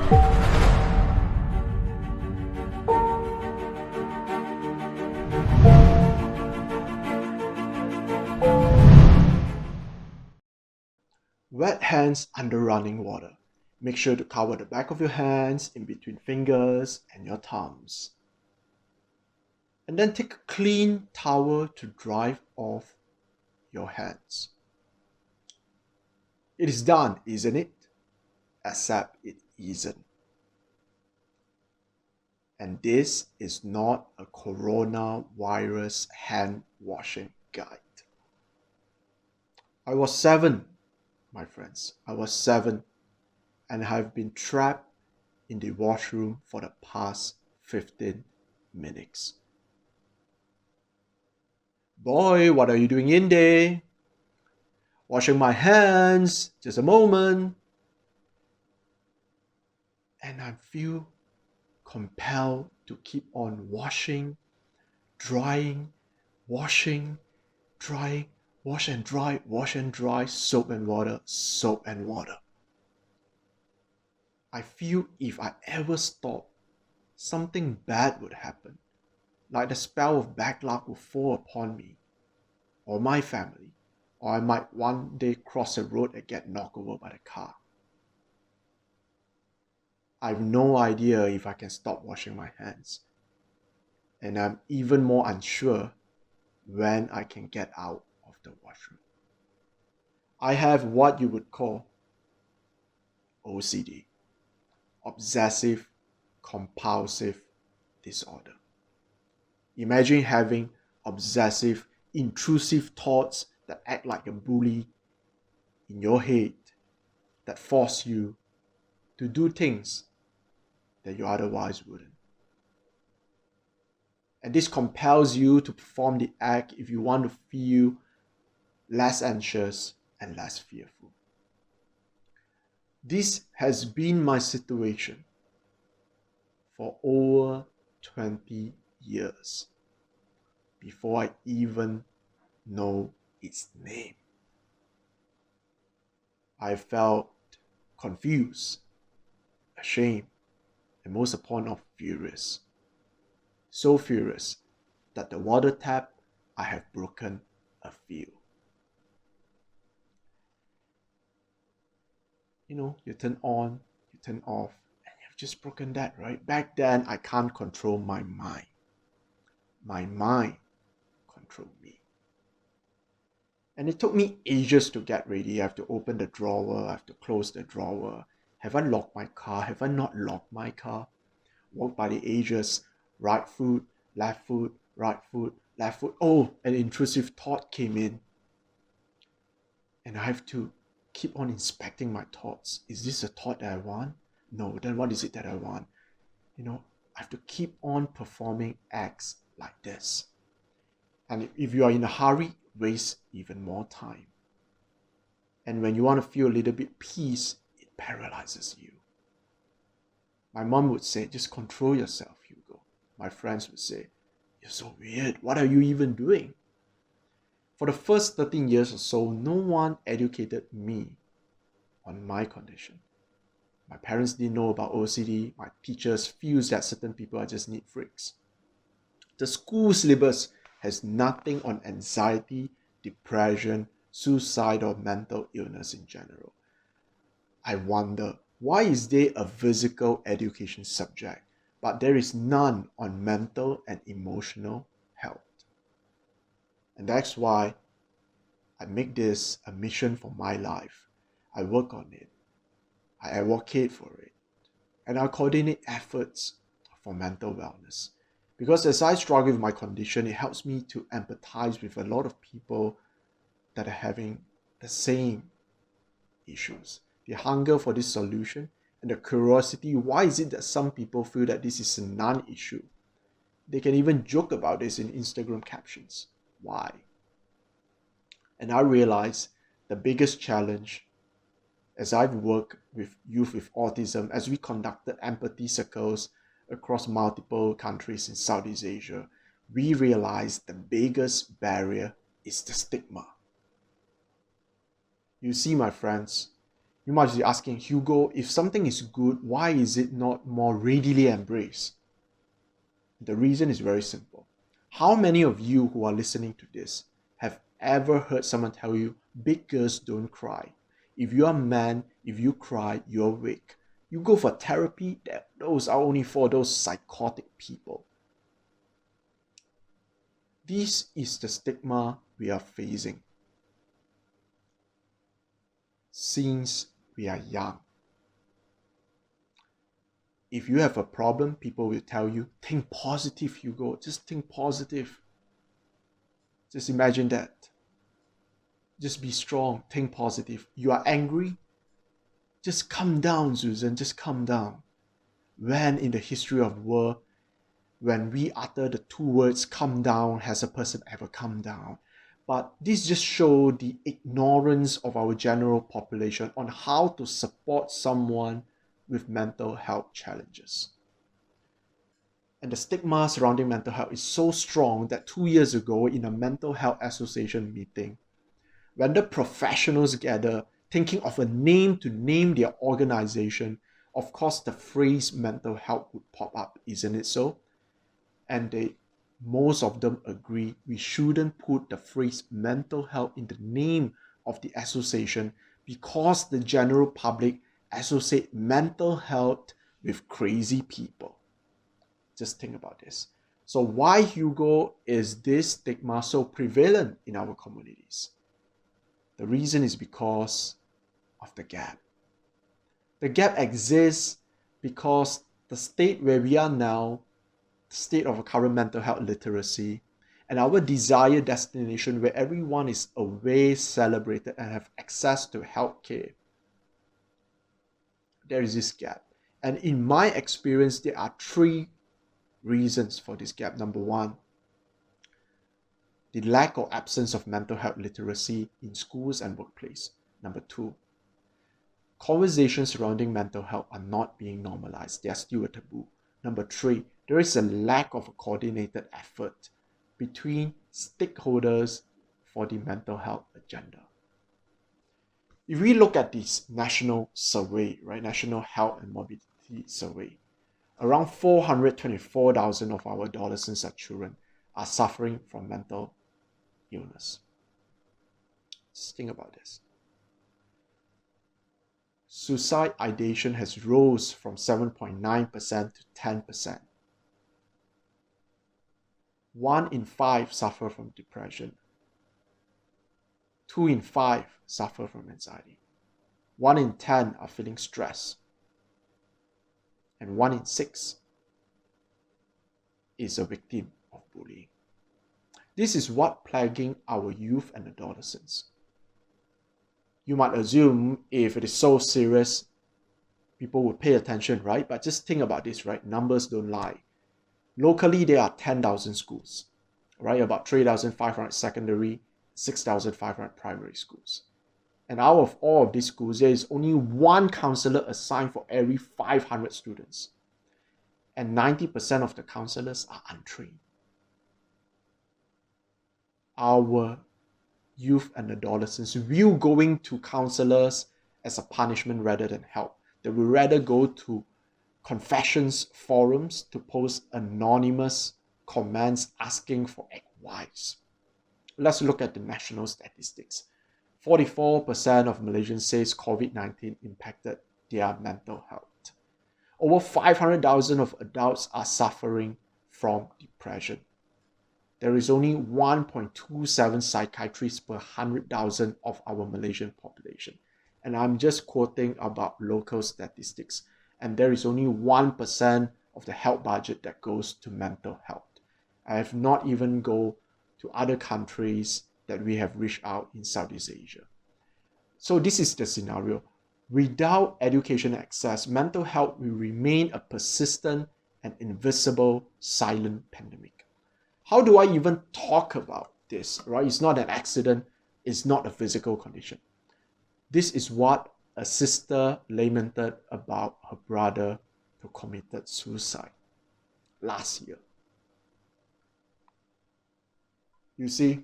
Wet hands under running water. Make sure to cover the back of your hands in between fingers and your thumbs. And then take a clean towel to dry off your hands. It is done, isn't it? Except it isn't. And this is not a coronavirus hand washing guide. I was 7, my friends. I was 7, and have been trapped in the washroom for the past 15 minutes. Boy, what are you doing in there? Washing my hands, just a moment. And I feel compelled to keep on washing, drying, washing, drying, wash and dry, wash and dry, soap and water, soap and water. I feel if I ever stop, something bad would happen. Like the spell of bad luck will fall upon me, or my family, or I might one day cross a road and get knocked over by the car. I have no idea if I can stop washing my hands. And I'm even more unsure when I can get out of the washroom. I have what you would call OCD, Obsessive Compulsive Disorder. Imagine having obsessive, intrusive thoughts that act like a bully in your head that force you to do things that you otherwise wouldn't. And this compels you to perform the act if you want to feel less anxious and less fearful. This has been my situation for over 20 years before I even know its name. I felt confused, ashamed, and most upon all furious. So furious that the water tap I have broken a few. You turn on, you turn off, and you've just broken that, right? Back then, I can't control my mind. My mind controlled me. And it took me ages to get ready. I have to open the drawer, I have to close the drawer. Have I locked my car? Have I not locked my car? Walk by the edges, right foot, left foot, right foot, left foot. Oh, an intrusive thought came in. And I have to keep on inspecting my thoughts. Is this a thought that I want? No, then what is it that I want? I have to keep on performing acts like this. And if you are in a hurry, waste even more time. And when you want to feel a little bit peace, it paralyzes you. My mom would say, just control yourself, Hugo. My friends would say, you're so weird. What are you even doing? For the first 13 years or so, no one educated me on my condition. My parents didn't know about OCD. My teachers feel that certain people are just neat freaks. The school syllabus has nothing on anxiety, depression, suicide, or mental illness in general. I wonder, why is there a physical education subject, but there is none on mental and emotional health? And that's why I make this a mission for my life. I work on it. I advocate for it. And I coordinate efforts for mental wellness. Because as I struggle with my condition, it helps me to empathize with a lot of people that are having the same issues. The hunger for this solution and the curiosity, why is it that some people feel that this is a non-issue? They can even joke about this in Instagram captions. Why? And I realize the biggest challenge as I've worked with youth with autism, as we conducted empathy circles across multiple countries in Southeast Asia, we realized the biggest barrier is the stigma. You see, my friends, You might be asking, Hugo, if something is good, why is it not more readily embraced? The reason is very simple. How many of you who are listening to this have ever heard someone tell you, big girls don't cry? If you're a man, if you cry, you're weak. You go for therapy, those are only for those psychotic people. This is the stigma we are facing since we are young. If you have a problem, people will tell you, think positive, Hugo. Just think positive. Just imagine that. Just be strong. Think positive. You are angry? Just calm down, Susan. Just calm down. When in the history of the world, when we utter the two words calm down, has a person ever calmed down? But this just shows the ignorance of our general population on how to support someone with mental health challenges. And the stigma surrounding mental health is so strong that 2 years ago in a mental health association meeting, when the professionals gather thinking of a name to name their organization, of course the phrase mental health would pop up, isn't it so? And most of them agree we shouldn't put the phrase mental health in the name of the association because the general public associate mental health with crazy people. Just think about this. So why, Hugo, is this stigma so prevalent in our communities? The reason is because of the gap. The gap exists because the state where we are now, the state of current mental health literacy, and our desired destination where everyone is aware, celebrated, and have access to healthcare, there is this gap. And in my experience, there are three reasons for this gap. Number one, the lack or absence of mental health literacy in schools and workplace. Number two, conversations surrounding mental health are not being normalized. They are still a taboo. Number three, there is a lack of a coordinated effort between stakeholders for the mental health agenda. If we look at this national survey, right, National Health and Mobility Survey, around 424,000 of our adolescents and children are suffering from mental illness. Just think about this. Suicide ideation has rose from 7.9% to 10%. 1 in 5 suffer from depression. 2 in 5 suffer from anxiety. 1 in 10 are feeling stress. And 1 in 6 is a victim of bullying. This is what plaguing our youth and adolescents. You might assume if it is so serious, people would pay attention, right? But just think about this, right? Numbers don't lie. Locally, there are 10,000 schools, right? About 3,500 secondary, 6,500 primary schools. And out of all of these schools, there is only one counselor assigned for every 500 students. And 90% of the counselors are untrained. Our youth and adolescents will going to counselors as a punishment rather than help. They will rather go to confessions forums to post anonymous comments asking for advice. Let's look at the national statistics. 44% of Malaysians says COVID-19 impacted their mental health. Over 500,000 of adults are suffering from depression. There is only 1.27 psychiatrists per 100,000 of our Malaysian population. And I'm just quoting about local statistics. And there is only 1% of the health budget that goes to mental health. I have not even go to other countries that we have reached out in Southeast Asia. So this is the scenario. Without education access, mental health will remain a persistent and invisible silent pandemic. How do I even talk about this, right? It's not an accident. It's not a physical condition. This is what a sister lamented about her brother who committed suicide last year. You see,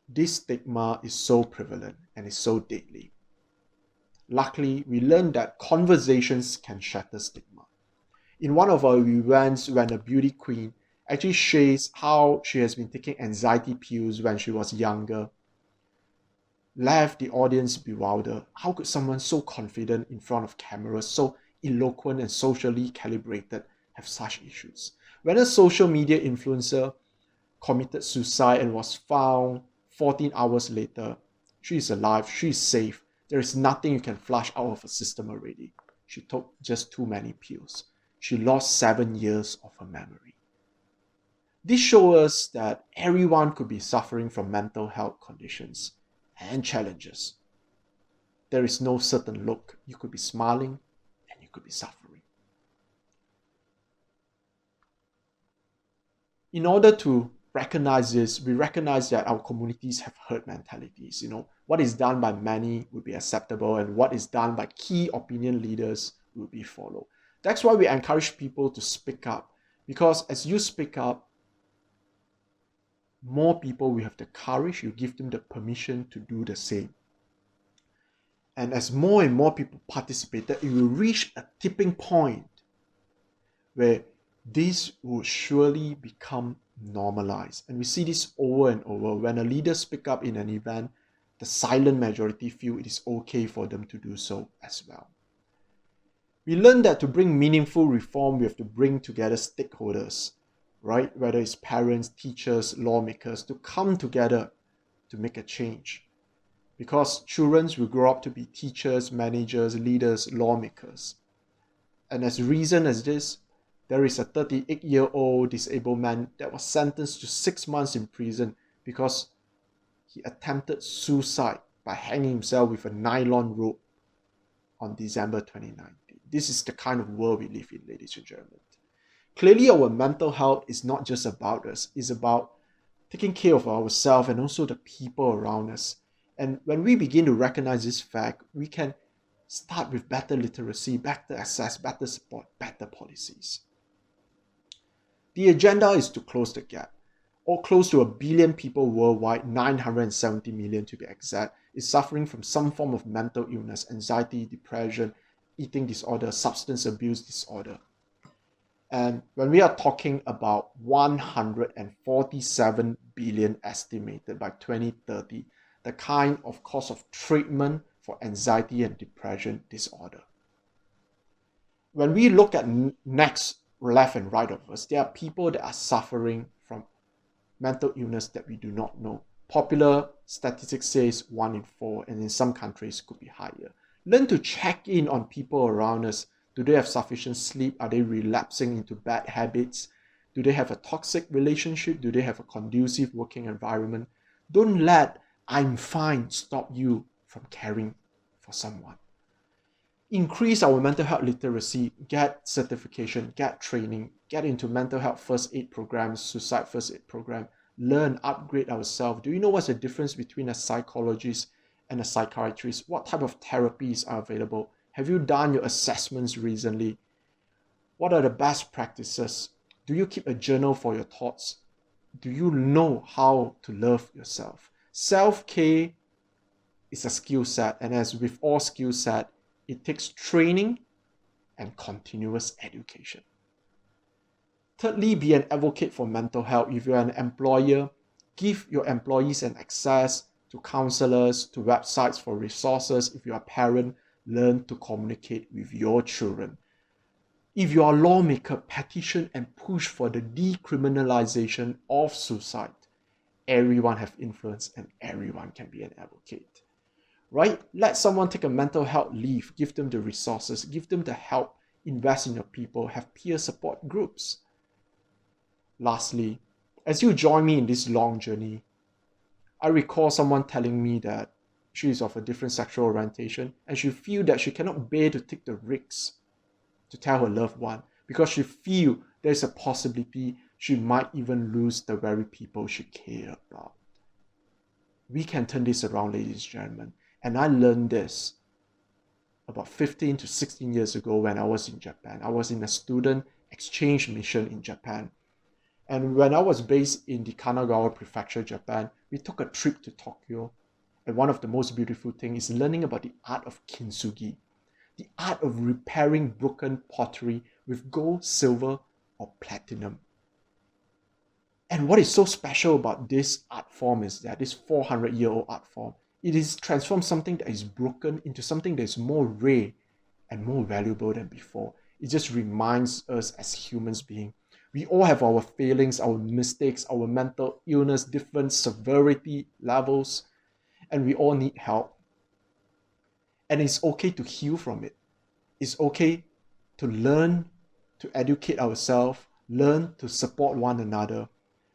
this stigma is so prevalent and is so deadly. Luckily, we learned that conversations can shatter stigma. In one of our events, when a beauty queen actually shares how she has been taking anxiety pills when she was younger, left the audience bewildered. How could someone so confident in front of cameras, so eloquent and socially calibrated, have such issues? When a social media influencer committed suicide and was found 14 hours later, she is alive, she is safe. There is nothing you can flush out of her system already. She took just too many pills. She lost 7 years of her memory. This shows us that everyone could be suffering from mental health conditions and challenges. There is no certain look. You could be smiling and you could be suffering. In order to recognize this, we recognize that our communities have herd mentalities. What is done by many will be acceptable, and what is done by key opinion leaders will be followed. That's why we encourage people to speak up, because as you speak up, more people will have the courage, you give them the permission to do the same. And as more and more people participated, it will reach a tipping point where this will surely become normalized. And we see this over and over. When a leader speaks up in an event, the silent majority feel it is okay for them to do so as well. We learned that to bring meaningful reform, we have to bring together stakeholders, right? Whether it's parents, teachers, lawmakers, to come together to make a change. Because children will grow up to be teachers, managers, leaders, lawmakers. And as recent as this, there is a 38-year-old disabled man that was sentenced to 6 months in prison because he attempted suicide by hanging himself with a nylon rope on December 2019. This is the kind of world we live in, ladies and gentlemen. Clearly, our mental health is not just about us. It's about taking care of ourselves and also the people around us. And when we begin to recognize this fact, we can start with better literacy, better access, better support, better policies. The agenda is to close the gap. Or close to 1 billion people worldwide, 970 million to be exact, is suffering from some form of mental illness, anxiety, depression, eating disorder, substance abuse disorder. And when we are talking about 147 billion estimated by 2030, the kind of cost of treatment for anxiety and depression disorder. When we look at next, left and right of us, there are people that are suffering from mental illness that we do not know. Popular statistics says 1 in 4, and in some countries could be higher. Learn to check in on people around us. Do they have sufficient sleep? Are they relapsing into bad habits? Do they have a toxic relationship? Do they have a conducive working environment? Don't let "I'm fine" stop you from caring for someone. Increase our mental health literacy, get certification, get training, get into mental health first aid programs, suicide first aid program, learn, upgrade ourselves. Do you know what's the difference between a psychologist and a psychiatrist? What type of therapies are available? Have you done your assessments recently? What are the best practices? Do you keep a journal for your thoughts? Do you know how to love yourself? Self-care is a skill set, and as with all skill set, it takes training and continuous education. Thirdly, be an advocate for mental health. If you're an employer, give your employees an access to counselors, to websites for resources. If you're a parent, learn to communicate with your children. If you are a lawmaker, petition and push for the decriminalization of suicide. Everyone has influence and everyone can be an advocate. Right? Let someone take a mental health leave, give them the resources, give them the help, invest in your people, have peer support groups. Lastly, as you join me in this long journey, I recall someone telling me that she is of a different sexual orientation and she feels that she cannot bear to take the risks to tell her loved one because she feels there's a possibility she might even lose the very people she cares about. We can turn this around, ladies and gentlemen. And I learned this about 15 to 16 years ago when I was in Japan. I was in a student exchange mission in Japan. And when I was based in the Kanagawa Prefecture, Japan, we took a trip to Tokyo. And one of the most beautiful things is learning about the art of Kimsugi, the art of repairing broken pottery with gold, silver, or platinum. And what is so special about this art form is that this 400-year-old art form, it is transformed something that is broken into something that is more rare and more valuable than before. It just reminds us as humans beings, we all have our failings, our mistakes, our mental illness, different severity levels, and we all need help. And it's okay to heal from it. It's okay to learn to educate ourselves, learn to support one another,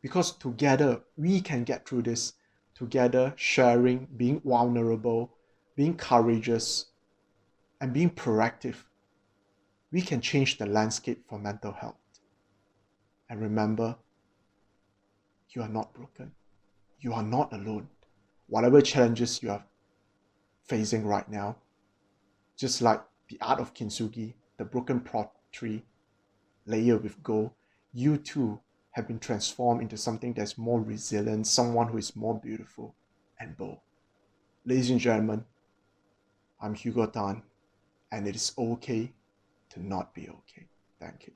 because together we can get through this. Together, sharing, being vulnerable, being courageous, and being proactive, we can change the landscape for mental health. And remember, you are not broken. You are not alone. Whatever challenges you are facing right now, just like the art of Kimsugi, the broken pottery layered with gold, you too have been transformed into something that's more resilient, someone who is more beautiful and bold. Ladies and gentlemen, I'm Hugo Tan, and it is okay to not be okay. Thank you.